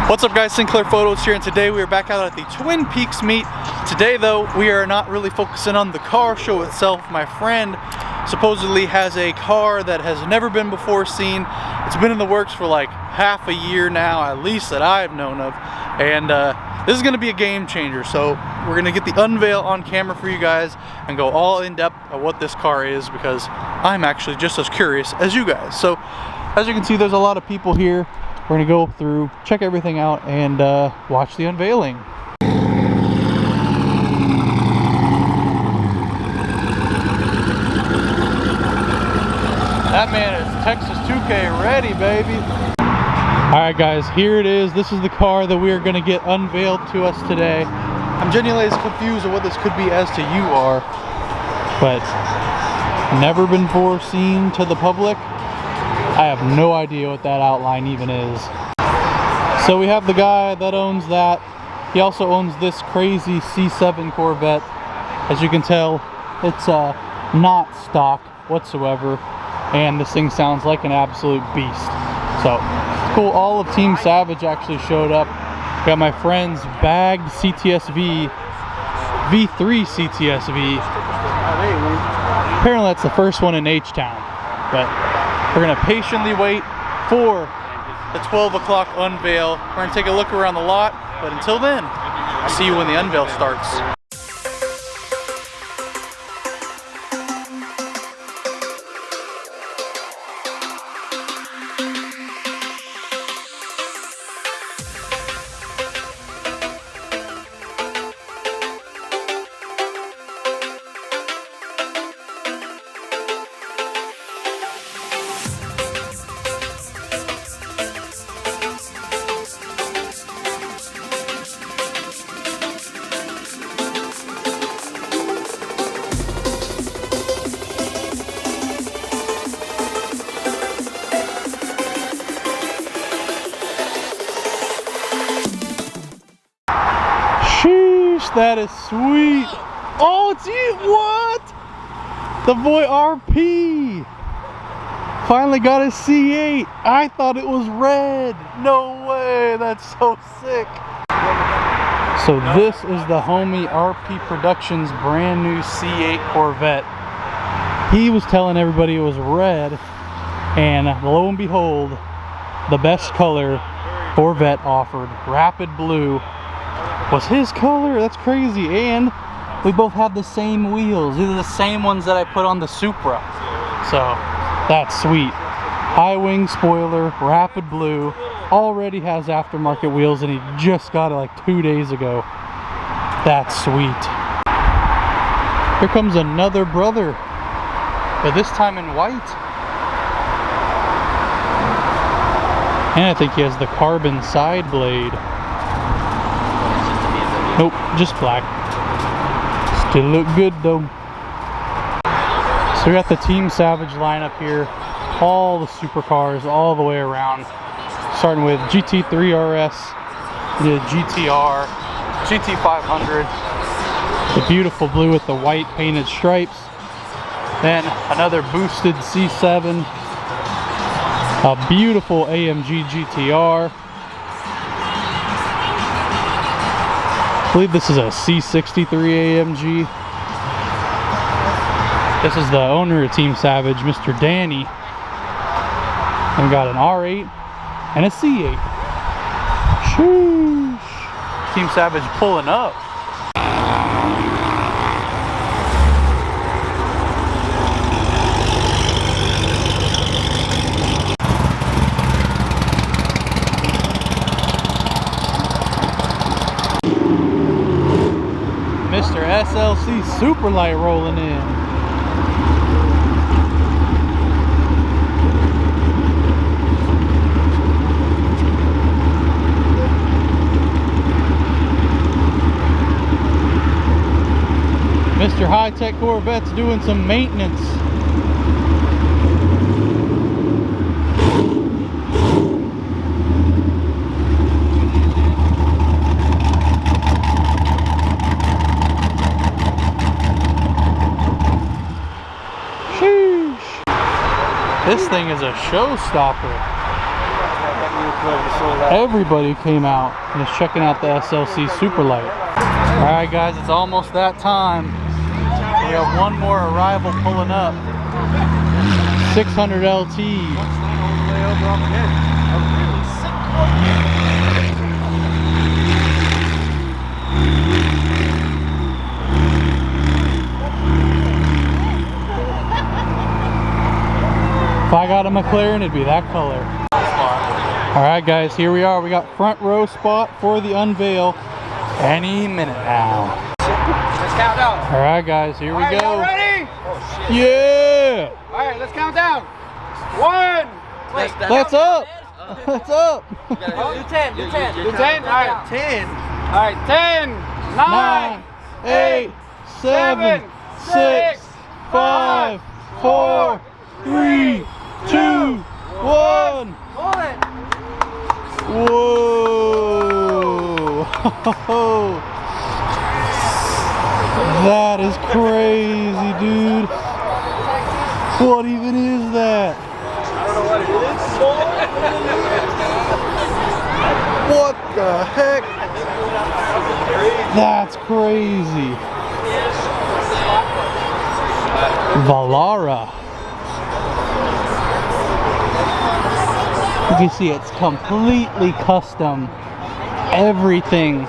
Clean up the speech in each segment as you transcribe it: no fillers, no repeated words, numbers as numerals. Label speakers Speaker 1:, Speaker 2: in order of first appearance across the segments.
Speaker 1: What's up guys, Sinclair Photos here, and today we are back out at the Twin Peaks meet. Today though, we are not really focusing on the car show itself. My friend supposedly has a car that has never been before seen. It's been in the works for like half a year now, at least that I've known of. And this is gonna be a game changer. So we're gonna get the unveil on camera for you guys and go all in depth of what this car is, because I'm actually just as curious as you guys. So as you can see, there's a lot of people here. We're gonna go through, check everything out, and watch the unveiling. That man is Texas 2K ready, baby. Alright guys, here it is. This is the car that we are gonna get unveiled to us today. I'm genuinely as confused of what this could be as to you are, but never been foreseen to the public. I have no idea what that outline even is. So we have the guy that owns that. He also owns this crazy C6 Corvette. As you can tell, it's not stock whatsoever, and this thing sounds like an absolute beast. So it's cool. All of Team Savage actually showed up. Got my friend's bagged CTSV V3 CTSV. Apparently that's the first one in H-Town, but we're gonna patiently wait for the 12 o'clock unveil. We're gonna take a look around the lot, but until then, I'll see you when the unveil starts. Sheesh, that is sweet. Oh, it's you. What? The boy RP finally got his C8. I thought it was red. No way. That's so sick. So this is the homie RP Productions brand new C8 Corvette. He was telling everybody it was red, and lo and behold, the best color Corvette offered, rapid blue, was his color. That's crazy. And we both have the same wheels. These are the same ones that I put on the Supra. So that's sweet. High wing spoiler, rapid blue, already has aftermarket wheels, and he just got it like 2 days ago. That's sweet. Here comes another brother, but this time in white. And I think he has the carbon side blade. Nope, just black. Still look good though. So we got the Team Savage lineup here. All the supercars all the way around. Starting with GT3 RS, the GTR, GT500. The beautiful blue with the white painted stripes. Then another boosted C7. A beautiful AMG GTR. I believe this is a C63 AMG. This is the owner of Team Savage, Mr. Danny. And we got an R8 and a C8. Sheesh. Team Savage pulling up. Mr. SLC Superlight rolling in. Mr. High Tech Corvette's doing some maintenance. This thing is a showstopper. Everybody came out and is checking out the SLC Superlight. Alright guys, it's almost that time. We have one more arrival pulling up. 600 LT. If I got a McLaren, it'd be that color. Alright guys, here we are. We got front row spot for the unveil any minute now.
Speaker 2: Let's count down.
Speaker 1: Alright guys, here we go.
Speaker 2: Y'all ready?
Speaker 1: Yeah!
Speaker 2: Alright, let's count down. 1.
Speaker 1: Wait, that's up! That's up!
Speaker 2: Do 10, do 10. Do 10? Alright, 10. Alright, 10, 9,
Speaker 1: 8, 7, 6, 5, 4, 3, 2, 1.
Speaker 2: Hold it.
Speaker 1: Whoa! That is crazy, dude. What even is that?
Speaker 2: I don't know what it is.
Speaker 1: What the heck? That's crazy. Valarra. You can see it's completely custom. Everything.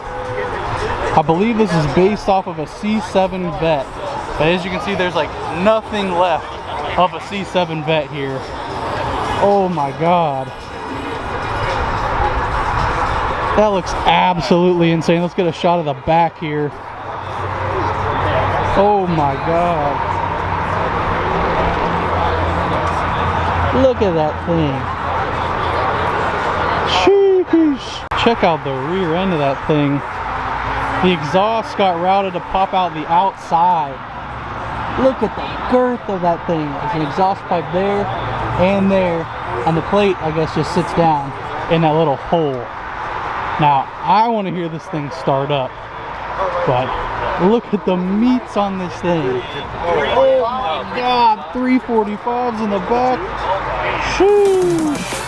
Speaker 1: I believe this is based off of a C7 Vet. But as you can see, there's like nothing left of a C7 Vet here. Oh my god. That looks absolutely insane. Let's get a shot of the back here. Oh my god. Look at that thing. Sheesh. Check out the rear end of that thing. The exhaust got routed to pop out the outside. Look at the girth of that thing. There's an exhaust pipe there and there. And the plate, I guess, just sits down in that little hole. Now, I want to hear this thing start up. But look at the meats on this thing. Oh my god, 345s in the back. Sheesh.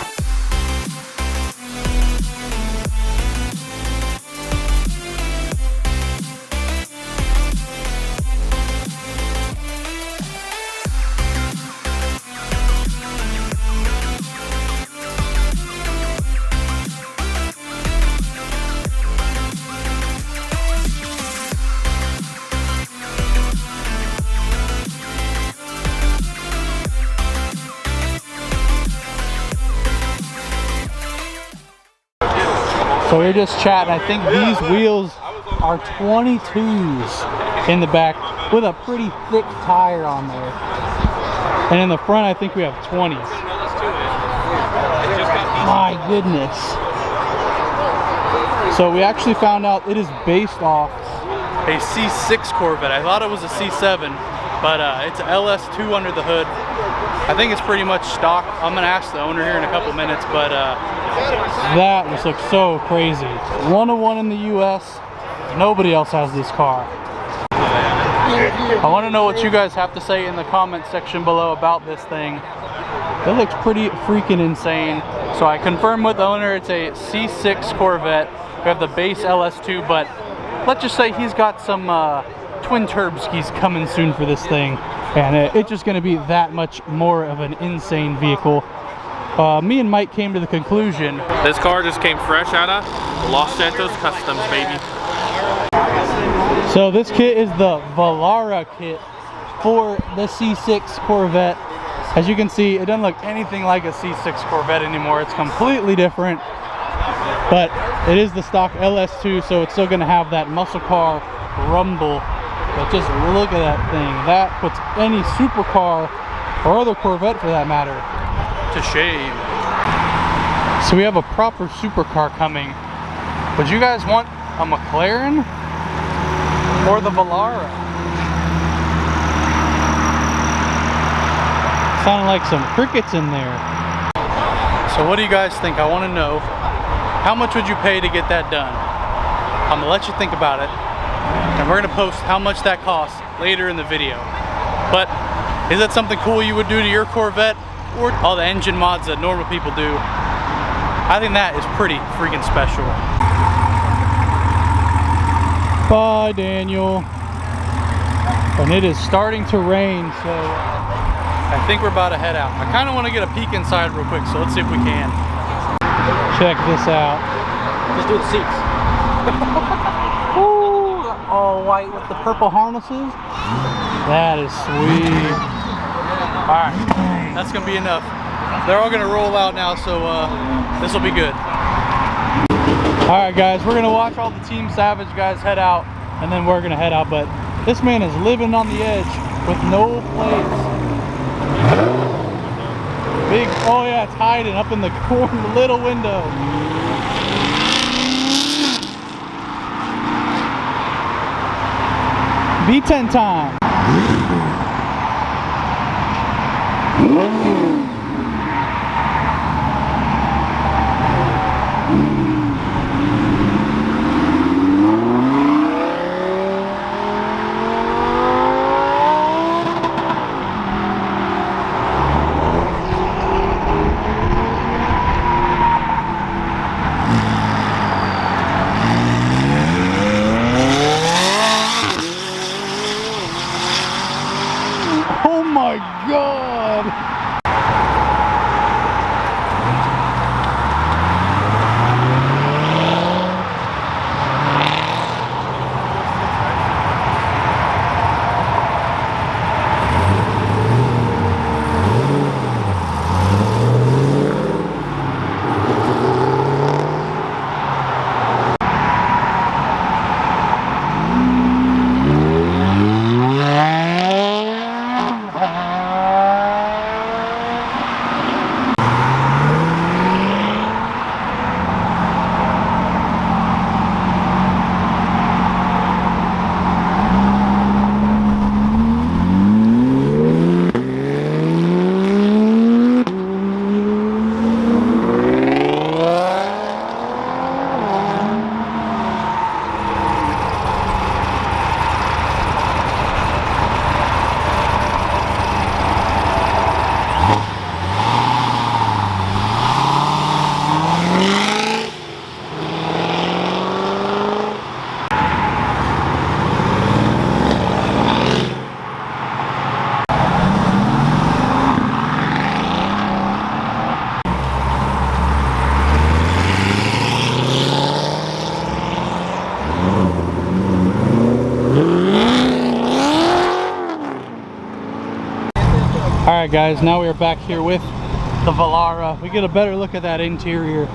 Speaker 1: So we're just chatting. I think these wheels are 22s in the back with a pretty thick tire on there. And in the front, I think we have 20s. My goodness. So we actually found out it is based off a C6 Corvette. I thought it was a C7, but it's an LS2 under the hood. I think it's pretty much stock. I'm gonna ask the owner here in a couple minutes, but that just looks so crazy. 1 of 1 in the US. Nobody else has this car. I want to know what you guys have to say in the comment section below about this thing. It looks pretty freaking insane. So I confirmed with the owner it's a C6 Corvette. We have the base LS2, but let's just say he's got some twin turb skis coming soon for this thing. And it's just going to be that much more of an insane vehicle. Me and Mike came to the conclusion.
Speaker 3: This car just came fresh out of Los Santos Customs, baby.
Speaker 1: So this kit is the Valarra kit for the C6 Corvette. As you can see, it doesn't look anything like a C6 Corvette anymore. It's completely different. But it is the stock LS2, so it's still going to have that muscle car rumble. But just look at that thing. That puts any supercar, or other Corvette for that matter, to shame. So we have a proper supercar coming. Would you guys want a McLaren or the Valarra? Sounded like some crickets in there. So what do you guys think? I want to know, how much would you pay to get that done? I'm gonna let you think about it, and we're gonna post how much that costs later in the video. But is that something cool you would do to your Corvette, or all the engine mods that normal people do? I think that is pretty freaking special. Bye, Daniel. And it is starting to rain, so I think we're about to head out. I kind of want to get a peek inside real quick, so let's see if we can. Check this out.
Speaker 2: Just do the seats.
Speaker 1: Ooh, all white with the purple harnesses. That is sweet. All right, that's gonna be enough. They're all gonna roll out now, so this will be good. All right, guys, we're gonna watch all the Team Savage guys head out, and then we're gonna head out. But this man is living on the edge with no plates. Big, oh yeah, it's hiding up in the corner, little window. V10 time. Oh my God! Alright guys, now we are back here with the Valarra. We get a better look at that interior.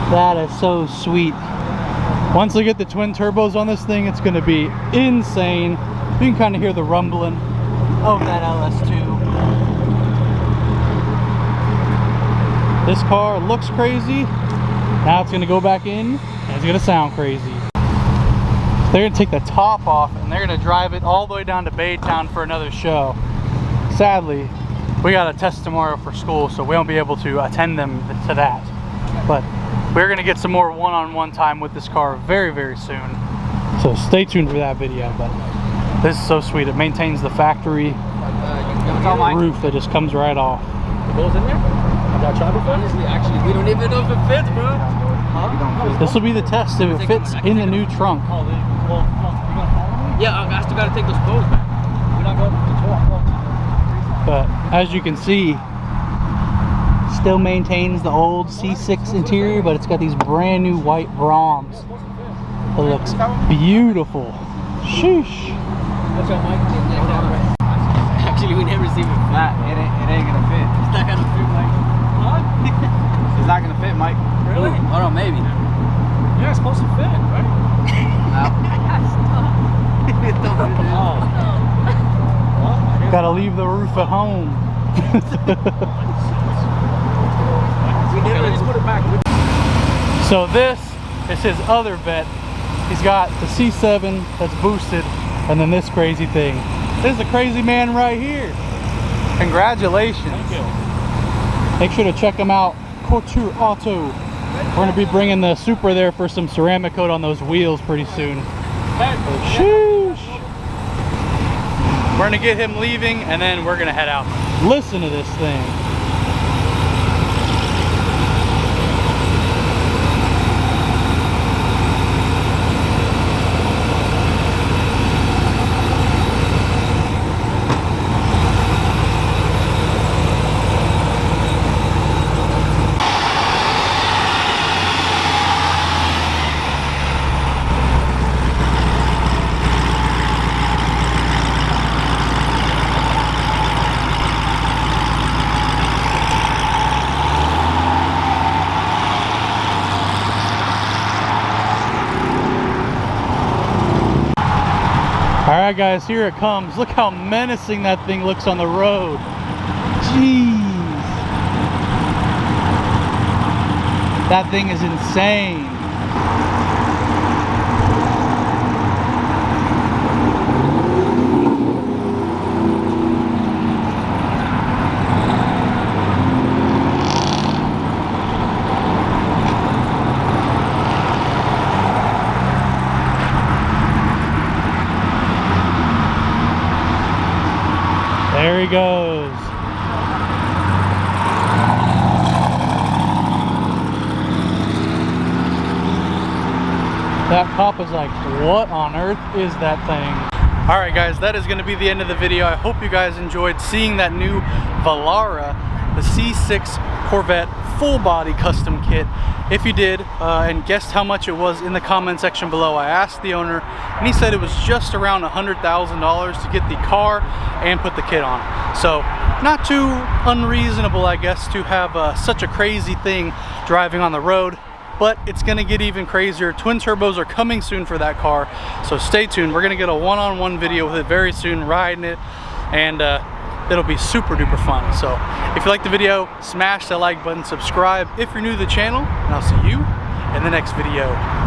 Speaker 1: That is so sweet. Once we get the twin turbos on this thing, it's going to be insane. You can kind of hear the rumbling of that LS2. This car looks crazy. Now it's going to go back in and it's going to sound crazy. They're going to take the top off and they're going to drive it all the way down to Baytown for another show. Sadly, we got a test tomorrow for school, so we won't be able to attend them to that. But we're going to get some more one-on-one time with this car very, very soon. So stay tuned for that video. But this is so sweet. It maintains the factory roof that just comes right off.
Speaker 2: It goes in there? Have y'all tried before? Honestly, actually, we don't even know if it fits, bro. Huh?
Speaker 1: This will be the test if it fits in the new trunk.
Speaker 2: Oh, well, yeah, I still got to take those poles back. We're not going to the tour.
Speaker 1: But as you can see, still maintains the old C6 interior, but it's got these brand new white Broms. It looks beautiful. Sheesh.
Speaker 2: What's up, Mike? Actually, we never see it flat. It ain't gonna fit. It's not gonna fit, Mike. What? It's not gonna fit, Mike. Really? Oh no, maybe. Yeah, it's supposed to fit, right? No. It don't fit. Oh.
Speaker 1: Gotta leave the roof at home. So this is his other vet. He's got the C7 that's boosted, and then this crazy thing. This is the crazy man right here. Congratulations. Thank you. Make sure to check him out, Couture Auto. We're gonna be bringing the Supra there for some ceramic coat on those wheels pretty soon. Sheesh. We're gonna get him leaving and then we're gonna head out. Listen to this thing. right, guys, here it comes. Look how menacing that thing looks on the road. Jeez. That thing is insane. There he goes. That cop was like, what on earth is that thing? Alright guys, that is going to be the end of the video. I hope you guys enjoyed seeing that new Valarra, the C6 Corvette full body custom kit. If you did and guessed how much it was in the comment section below, I asked the owner and he said it was just around $100,000 to get the car and put the kit on. So not too unreasonable, I guess, to have such a crazy thing driving on the road. But it's gonna get even crazier. Twin turbos are coming soon for that car, so stay tuned. We're gonna get a one-on-one video with it very soon, riding it, and it'll be super duper fun. So if you like the video, smash that like button, subscribe if you're new to the channel, and I'll see you in the next video.